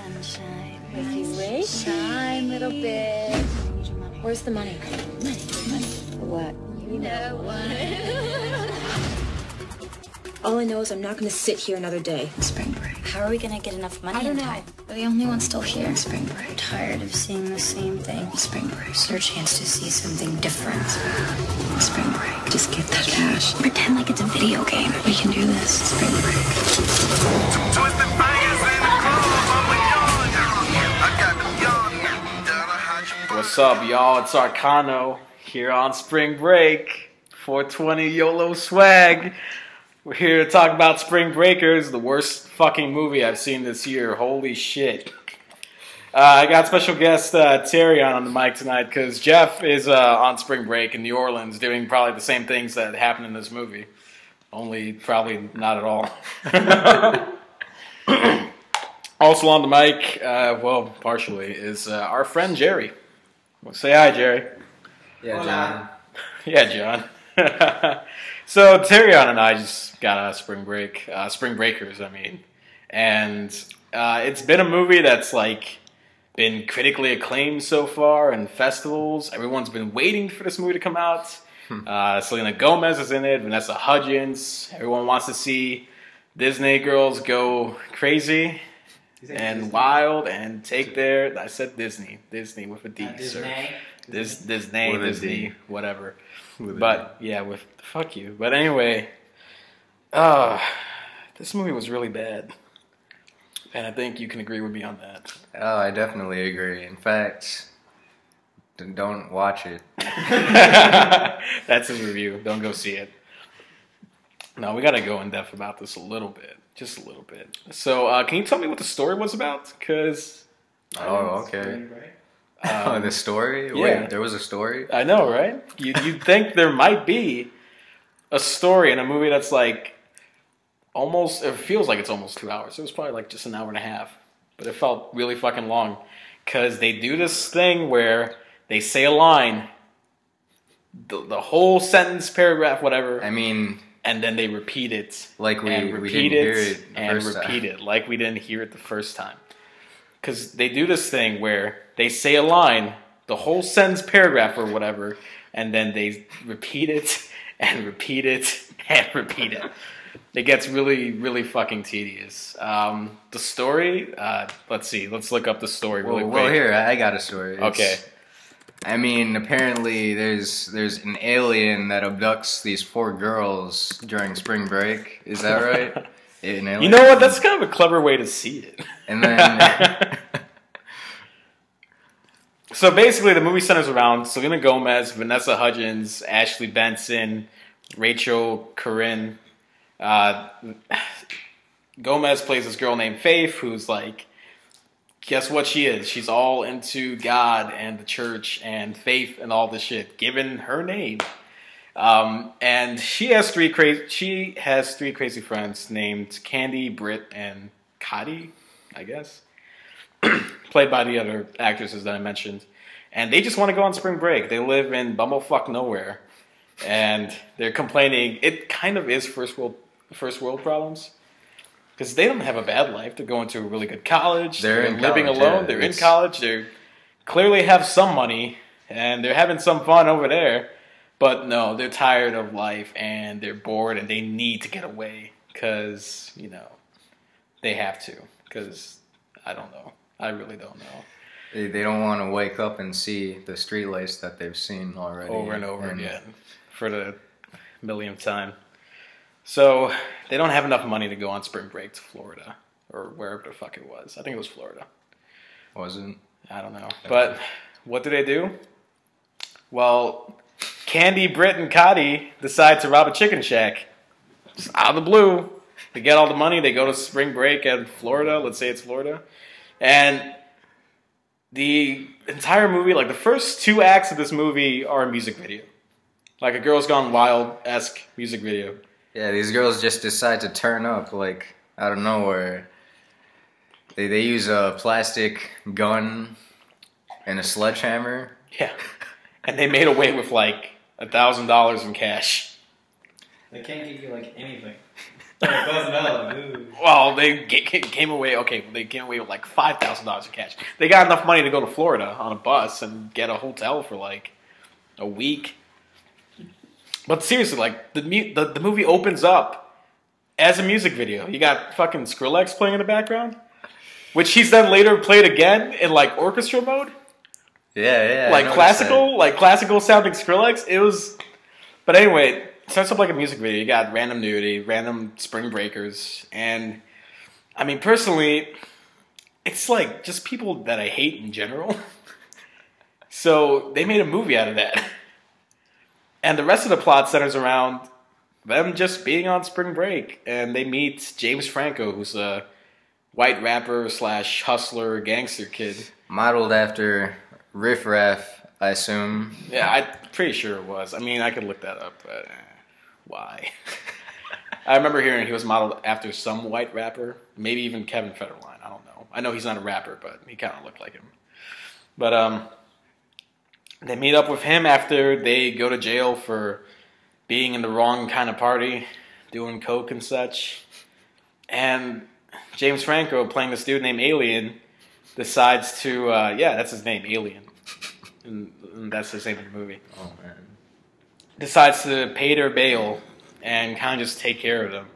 sunshine. Wakey, wakey. Shine, little bit. Where's the money? Money. For what? You know what? All I know is I'm not going to sit here another day. Spring break. How are we gonna get enough money? I don't know. We're the only ones still here. Spring break. I'm tired of seeing the same thing. Spring break. It's your chance to see something different. Spring break. Just get that cash. Pretend like it's a video game. We can do this. Spring break. What's up, y'all? It's Arcano here on Spring Break. 420 YOLO swag. We're here to talk about Spring Breakers, the worst fucking movie I've seen this year. Holy shit. I got special guest Terry on the mic tonight because Jeff is on Spring Break in New Orleans doing probably the same things that happened in this movie. Only probably not at all. Also on the mic, well, partially, is our friend Jerry. Well, say hi, Jerry. Yeah, John. Yeah, John. So Terrion and I just got out of Spring Breakers, I mean. And it's been a movie that's like been critically acclaimed so far in festivals. Everyone's been waiting for this movie to come out. Selena Gomez is in it, Vanessa Hudgens. Everyone wants to see Disney girls go crazy and wild and take their... I said Disney with a D, sir. Disney, whatever. But yeah, with fuck you. But anyway, this movie was really bad, and I think you can agree with me on that. Oh, I definitely agree. In fact, don't watch it. That's his review. Don't go see it. No, we got to go in depth about this a little bit, just a little bit. So, can you tell me what the story was about? Because okay. The story? Yeah. Wait, there was a story? I know, right? You'd think there might be a story in a movie that's like almost, it feels like it's almost 2 hours. It was probably like just an hour and a half. But it felt really fucking long. Because they do this thing where they say a line, the whole sentence, paragraph, whatever. I mean... And then they repeat it. Like we didn't hear it the first time. Repeat it. Like we didn't hear it the first time. Because they do this thing where they say a line, the whole sentence, paragraph, or whatever, and then they repeat it, and repeat it, and repeat it. It gets really, really fucking tedious. The story, let's see, let's look up the story really quick. Well, here, I got a story. Okay. I mean, apparently there's an alien that abducts these 4 girls during spring break. Is that right? An alien? You know what? That's kind of a clever way to see it. And then... So basically, the movie centers around Selena Gomez, Vanessa Hudgens, Ashley Benson, Rachel Corinne. Gomez plays this girl named Faith, who's like, guess what she is? She's all into God and the church and faith and all this shit, given her name. And she has three crazy friends named Candy, Britt, and Cotty, I guess. Played by the other actresses that I mentioned. And they just want to go on spring break. They live in bumblefuck nowhere. And they're complaining. It kind of is first world problems. Because they don't have a bad life. They're going to a really good college. They're living alone. Yeah, they're in college. They clearly have some money. And they're having some fun over there. But no, they're tired of life. And they're bored. And they need to get away. Because, you know, they have to. Because, I don't know. I really don't know. They don't want to wake up and see the streetlights that they've seen already. Over and over again. For the millionth time. So, they don't have enough money to go on spring break to Florida. Or wherever the fuck it was. I think it was Florida. Wasn't? I don't know. But, what do? Well, Candy, Britt, and Cotty decide to rob a chicken shack. Just out of the blue. They get all the money. They go to spring break at Florida. Let's say it's Florida. And the entire movie, like the first 2 acts of this movie are a music video. Like a Girls Gone Wild-esque music video. Yeah, these girls just decide to turn up, like, out of nowhere. They use a plastic gun and a sledgehammer. Yeah. And they made away with, like, $1,000 in cash. They can't give you, like, anything. Well, they came away. Okay, they came away with like $5,000 in cash. They got enough money to go to Florida on a bus and get a hotel for like a week. But seriously, like the movie opens up as a music video. You got fucking Skrillex playing in the background, which he's then later played again in like orchestra mode. Yeah. Like classical sounding Skrillex. It was, but anyway, it starts up like a music video. You got random nudity, random spring breakers, and I mean, personally, it's like just people that I hate in general. So they made a movie out of that. And the rest of the plot centers around them just being on spring break. And they meet James Franco, who's a white rapper / hustler gangster kid. Modeled after Riff Raff, I assume. Yeah, I'm pretty sure it was. I mean, I could look that up, but why? I remember hearing he was modeled after some white rapper. Maybe even Kevin Federline. I don't know. I know he's not a rapper, but he kind of looked like him. But, they meet up with him after they go to jail for being in the wrong kind of party, doing coke and such. And James Franco, playing this dude named Alien, decides to, that's his name, Alien. And that's his name in the movie. Oh, man. Decides to pay their bail and kind of just take care of them.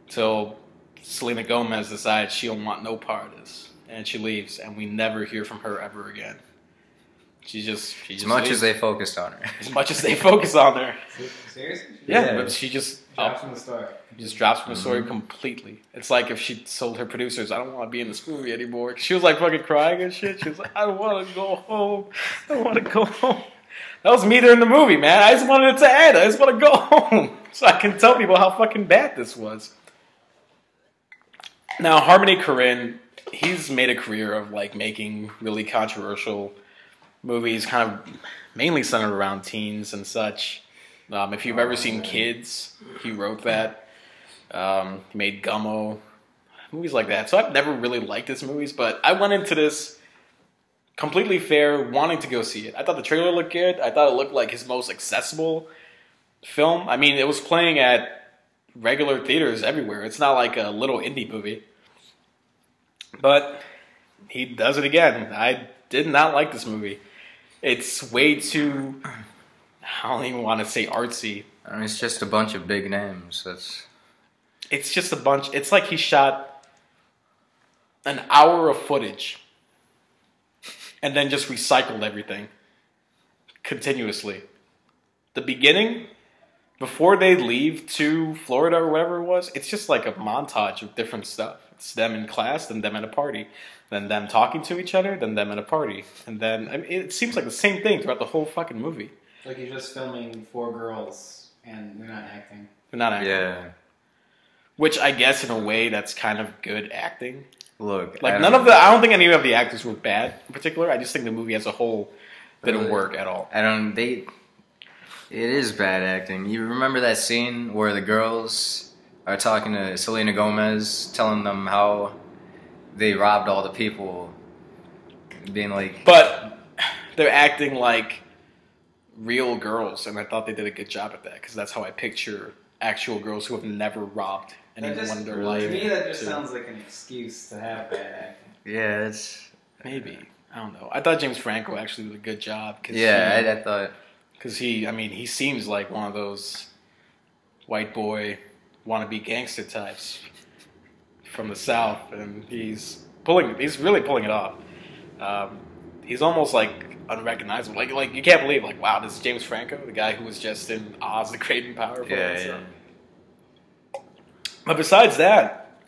Till Selena Gomez decides she don't want no part of this. And she leaves, and we never hear from her ever again. She just as much leaves. as they focused on her. As much as they focus on her. Seriously? Yeah, but she just Drops from the story. Just drops from the story completely. It's like if she told her producers, I don't want to be in this movie anymore. She was like fucking crying and shit. She was like, I don't want to go home. I don't want to go home. That was me during the movie, man. I just wanted it to end. I just want to go home. So I can tell people how fucking bad this was. Now, Harmony Korine, he's made a career of like making really controversial movies, kind of mainly centered around teens and such. If you've ever seen Kids, he wrote that. He made Gummo, movies like that. So I've never really liked his movies, but I went into this completely fair, wanting to go see it. I thought the trailer looked good. I thought it looked like his most accessible film. I mean, it was playing at regular theaters everywhere. It's not like a little indie movie. But he does it again. I did not like this movie. It's way too, I don't even want to say artsy. I mean, it's just a bunch of big names. It's just a bunch. It's like he shot an hour of footage and then just recycled everything continuously. The beginning, before they leave to Florida or whatever it was, it's just like a montage of different stuff. It's them in class, then them at a party, then them talking to each other, then them at a party. And then, I mean, it seems like the same thing throughout the whole fucking movie. Like you're just filming 4 girls and they're not acting. They're not acting. Yeah. Which I guess in a way that's kind of good acting. Look, Like I don't think any of the actors were bad in particular. I just think the movie as a whole didn't work at all. It is bad acting. You remember that scene where the girls are talking to Selena Gomez, telling them how they robbed all the people, being like... But they're acting like real girls, and I thought they did a good job at that, because that's how I picture actual girls who have never robbed anyone in their life. To me, that just sounds like an excuse to have bad acting. Yeah, it's... Maybe. I don't know. I thought James Franco actually did a good job. I thought... Because he seems like one of those white boy wannabe gangster types from the South, and he's really pulling it off. He's almost like unrecognizable. Like you can't believe, like, wow, this is James Franco, the guy who was just in Oz the Great and Powerful. Yeah. But besides that,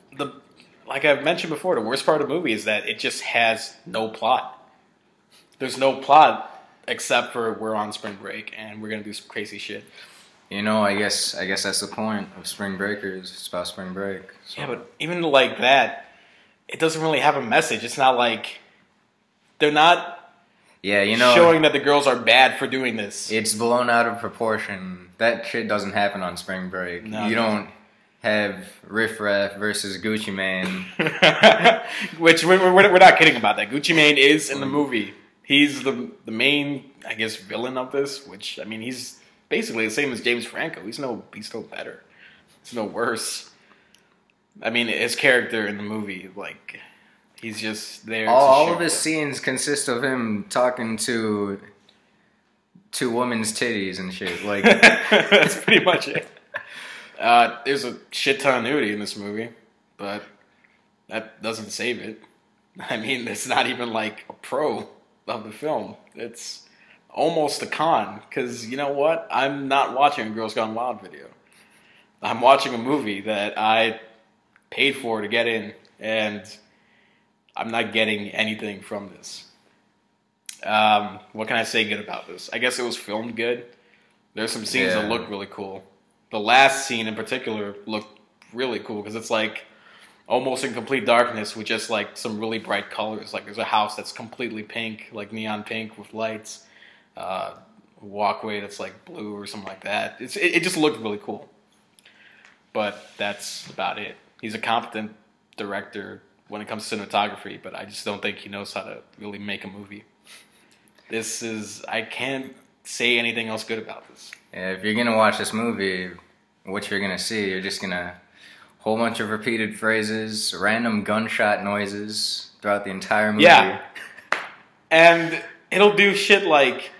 like I've mentioned before, the worst part of the movie is that it just has no plot. There's no plot except for we're on spring break and we're gonna do some crazy shit. You know, I guess that's the point of Spring Breakers. It's about spring break. So. Yeah, but even like that, it doesn't really have a message. It's not like they're not showing that the girls are bad for doing this. It's blown out of proportion. That shit doesn't happen on spring break. No, you don't have Riff Raff versus Gucci Mane. Which we're not kidding about that. Gucci Mane is in the movie. He's the main, I guess, villain of this. Which, I mean, he's basically the same as James Franco. He's no better. He's no worse. I mean, his character in the movie, like, he's just there. All to of his scenes consist of him talking to women's titties and shit. Like, that's pretty much it. There's a shit ton of nudity in this movie, but that doesn't save it. I mean, it's not even like a pro of the film. It's almost a con, because you know what? I'm not watching a Girls Gone Wild video. I'm watching a movie that I paid for to get in, and I'm not getting anything from this. What can I say good about this? I guess it was filmed good. There's some scenes that look really cool. The last scene in particular looked really cool, because it's like almost in complete darkness with just like some really bright colors. Like there's a house that's completely pink, like neon pink with lights. A walkway that's like blue or something like that. It just looked really cool. But that's about it. He's a competent director when it comes to cinematography, but I just don't think he knows how to really make a movie. I can't say anything else good about this. yeah, if you're gonna watch this movie, what you're gonna see, you're just gonna whole bunch of repeated phrases, random gunshot noises throughout the entire movie. Yeah. And it'll do shit like,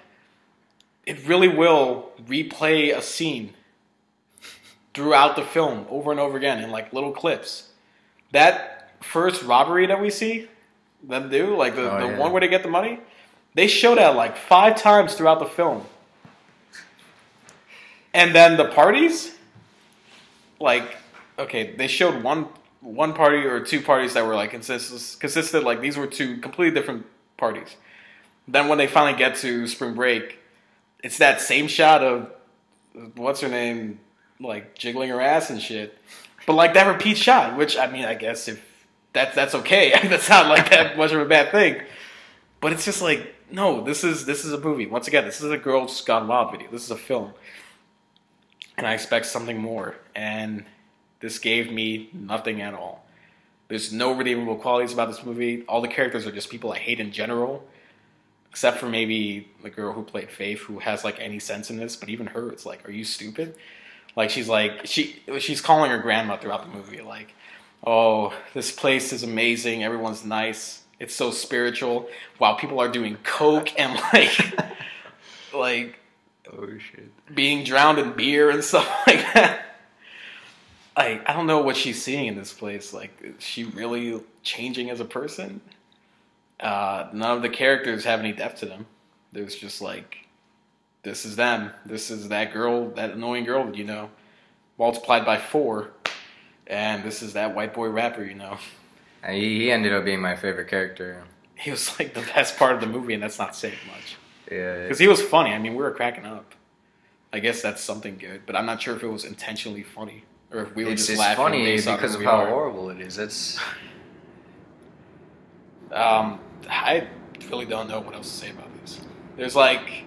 it really will replay a scene throughout the film over and over again in like little clips. That first robbery that we see them do, like the one where they get the money, they show that like 5 times throughout the film. And then the parties, like, okay, they showed one party or 2 parties that were like consisted, like these were 2 completely different parties. Then when they finally get to spring break, it's that same shot of what's her name, like jiggling her ass and shit, but like that repeat shot, which I mean, I guess if that's okay, that's not like that much of a bad thing. But it's just like, no, this is a movie. Once again, this is a Girls Gone Wild video. This is a film, and I expect something more. And this gave me nothing at all. There's no redeemable qualities about this movie. All the characters are just people I hate in general, except for maybe the girl who played Faith, who has like any sense in this. But even her, it's like, are you stupid? Like she's calling her grandma throughout the movie, like, oh, this place is amazing. Everyone's nice. It's so spiritual. While people are doing coke and like oh shit, being drowned in beer and stuff like that. Like, I don't know what she's seeing in this place. Like, is she really changing as a person? None of the characters have any depth to them. There's just like, this is them. This is that girl, that annoying girl that you know, multiplied by 4. And this is that white boy rapper, you know. He ended up being my favorite character. He was like the best part of the movie, and that's not saying much. Yeah. Because he was funny. I mean, we were cracking up. I guess that's something good, but I'm not sure if it was intentionally funny or if we were just laughing. It's funny because of how horrible it is. It's. I really don't know what else to say about this. There's like,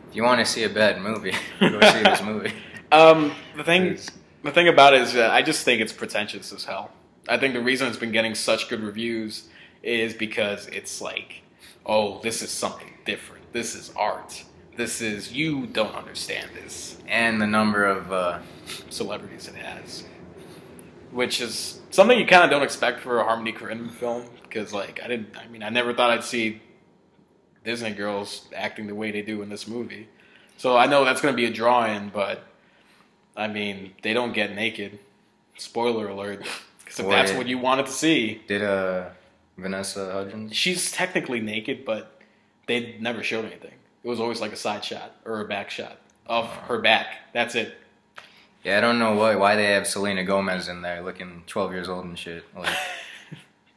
if you want to see a bad movie, go see this movie. The thing about it is that I just think it's pretentious as hell. I think the reason it's been getting such good reviews is because it's like, oh, this is something different. This is art. You don't understand this. And the number of celebrities it has. Which is something you kind of don't expect for a Harmony Korine film. Because, like, I never thought I'd see Disney girls acting the way they do in this movie. So I know that's going to be a draw-in, but, I mean, they don't get naked. Spoiler alert. Because if that's what you wanted to see. Did Vanessa Hudgens? She's technically naked, but they never showed anything. It was always like a side shot or a back shot of her back. That's it. Yeah, I don't know why they have Selena Gomez in there looking 12 years old and shit. Like,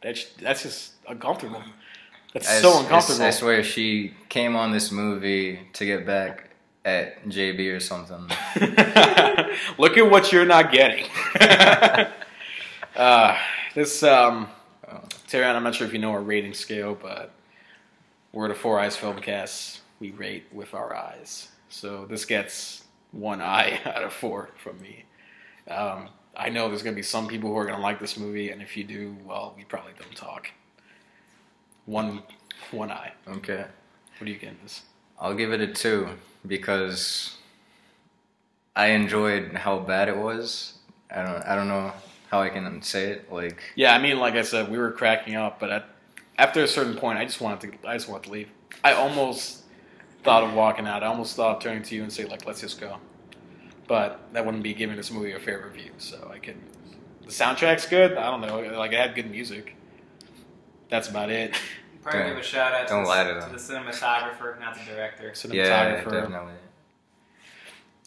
that's just uncomfortable. That's so uncomfortable. I swear she came on this movie to get back at JB or something. Look at what you're not getting. Tyrion, I'm not sure if you know our rating scale, but we're the Four Eyes Filmcast. We rate with our eyes. So this gets 1 eye out of 4 from me. I know there's going to be some people who are going to like this movie, and if you do, well, we probably don't talk. One eye. Okay. What do you give this? I'll give it a 2 because I enjoyed how bad it was. I don't know how I can say it. Like, Yeah, I mean, like I said, we were cracking up, but after a certain point, I just wanted to leave. I almost thought of walking out. I almost thought of turning to you and say, like, let's just go. But that wouldn't be giving this movie a fair review, so I couldn't. The soundtrack's good. I don't know. Like, it had good music. That's about it. Probably give a shout out Don't lie to to them. the cinematographer, not the director. Cinematographer. yeah, definitely.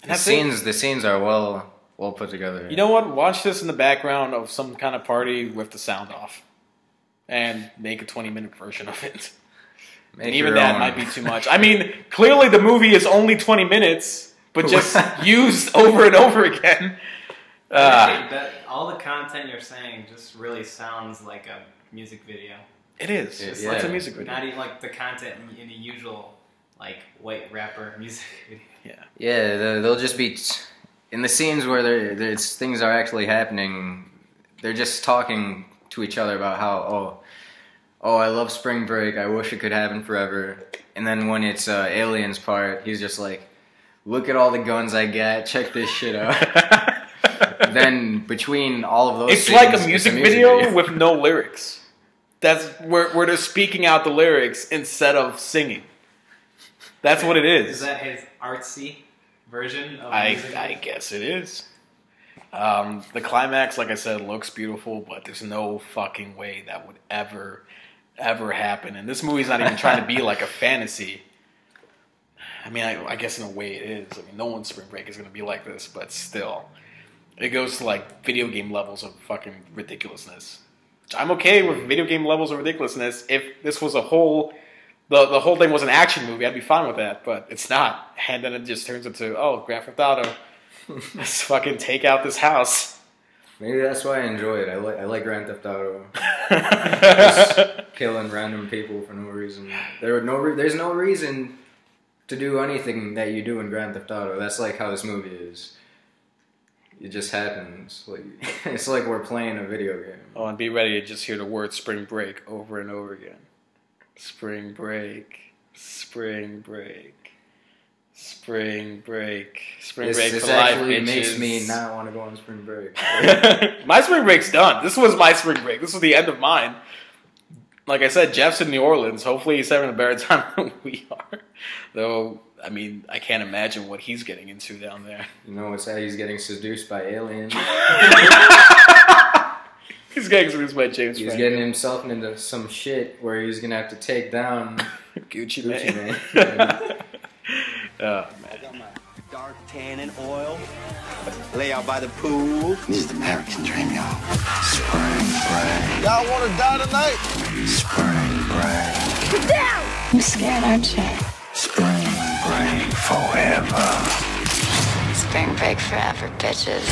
And that's it. The scenes are well put together. You know what? Watch this in the background of some kind of party with the sound off. And make a 20-minute version of it. Make And even your that own. might be too much. I mean, clearly the movie is only 20 minutes, but just used over and over again. All the content you're saying just really sounds like a music video. It is. Yeah, It's yeah. a music video. Not even like the content in a usual like white rapper music video. Yeah. Yeah, they'll just be in the scenes where there's things are actually happening. They're just talking to each other about how I love Spring Break. I wish it could happen forever. And then when it's Aliens part, he's just like, look at all the guns I got. Check this shit out. Then between all of those, It's scenes, like a it's music video with no lyrics. That's where they're speaking out the lyrics instead of singing. That's what it is. Is that his artsy version of music? I guess it is. The climax, like I said, looks beautiful, but there's no fucking way that would ever happen. And this movie's not even trying to be like a fantasy. I mean, I guess in a way it is. I mean, no one's Spring Break is going to be like this, but still. It goes to like video game levels of fucking ridiculousness. I'm okay with video game levels of ridiculousness if this was the whole thing was an action movie. I'd be fine with that, but it's not. And then it just turns into, Grand Theft Auto. Let's fucking take out this house. Maybe that's why I enjoy it. I like Grand Theft Auto. Just killing random people for no reason. There's no reason to do anything that you do in Grand Theft Auto. That's like how this movie is. It just happens. Like it's like we're playing a video game. Oh, and be ready to just hear the word Spring Break over and over again. Spring Break. Spring Break. Spring Break. Spring Break This for life, actually bitches. makes me not want to go on spring break. My spring break's done. This was my spring break. This was the end of mine. Like I said, Jeff's in New Orleans. Hopefully he's having a better time than we are. Though, I mean, I can't imagine what he's getting into down there. You know, it's how he's getting seduced by aliens. He's getting seduced by James He's Franco. getting himself into some shit where he's gonna have to take down Gucci Man. Oh, man. I got my dark tan and oil. Lay out by the pool. This is the American dream, y'all. Spring break. Y'all want to die tonight? Spring break. I'm scared, aren't you? Spring break forever. Spring break forever, bitches.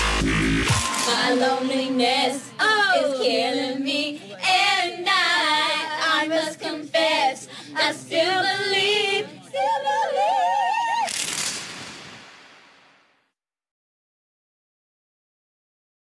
My loneliness is killing me, and I must confess, I still believe.